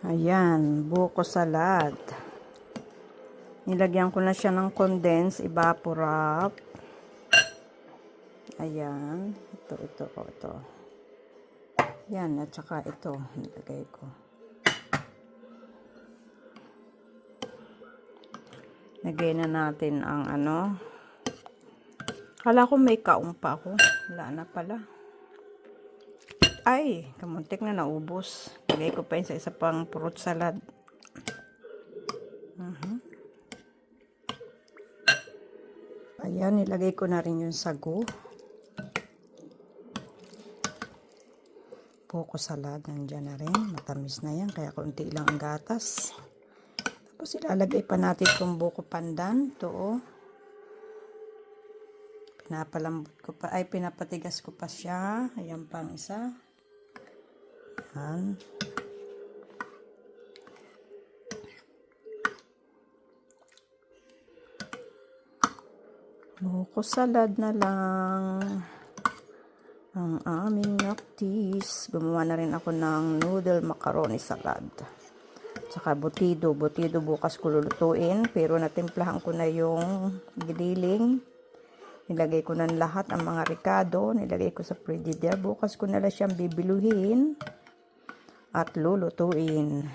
Ayan, buko salad. Nilagyan ko na siya ng condensed evaporap. Ayan, ito. Yan, at saka ito, nilagay ko. Lagay na natin ang Kala ko may kaong pa ako. Wala na pala. Ay, kamuntik na naubos. Lagay ko pa yun sa isa pang fruit salad. Ayan, nilagay ko na rin yung sago. Buko salad, nandyan na rin. Matamis na yan, kaya konti lang ang gatas. Tapos ilalagay pa natin itong buko pandan. Ito, oh. Pinapalambot ko pa, pinapatigas ko pa siya. Ayan pang isa. Ayan. Buko salad na lang ang aming noctis. Gumawa na rin ako ng noodle macaroni salad. Tsaka butido. Butido bukas ko lulutuin. Pero natimplahan ko na yung giniling. Nilagay ko na lahat ang mga ricado. Nilagay ko sa frigidaire. Bukas ko na lang siyang bibiluhin. At lulutuin.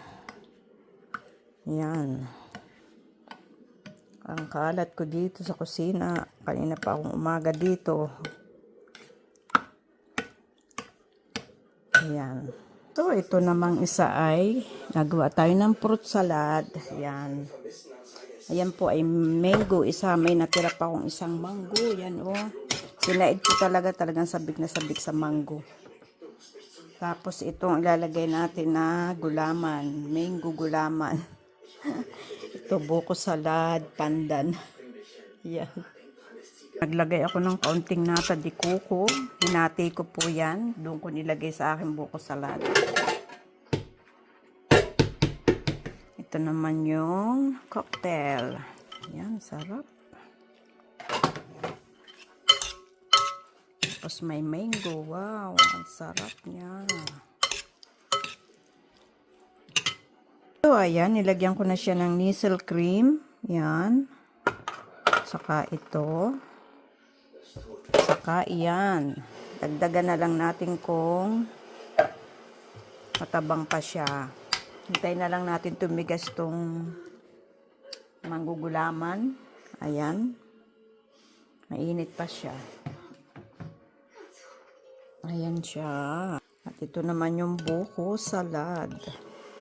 Yan. Ang kalat ko dito sa kusina. Kanina pa akong umaga dito. Ayan. So, ito namang isa ay nagawa tayo ng fruit salad. Ayan. Ayan po ay mango. Isa, may natira pa akong isang mango. Ayan, oh. Sinaid ko talagang sabik na sabik sa mango. Tapos, itong ilalagay natin na gulaman. Mango gulaman. Ito, buko salad, pandan. Ayan. Naglagay ako ng kaunting nata de coco. Hinati ko po yan. Doon ko nilagay sa aking buko salad. Ito naman yung cocktail. Yan, sarap. Tapos may mango. Wow, ang sarap niya. So, ayan, nilagyan ko na siya ng nisel cream. Yan. Saka ito. Saka iyan. Dagdagan na lang natin kung matabang pa siya. Hintay na lang natin tumigas tong manggugulaman. Ayan. Mainit pa siya. Ayan siya. At ito naman yung buko salad.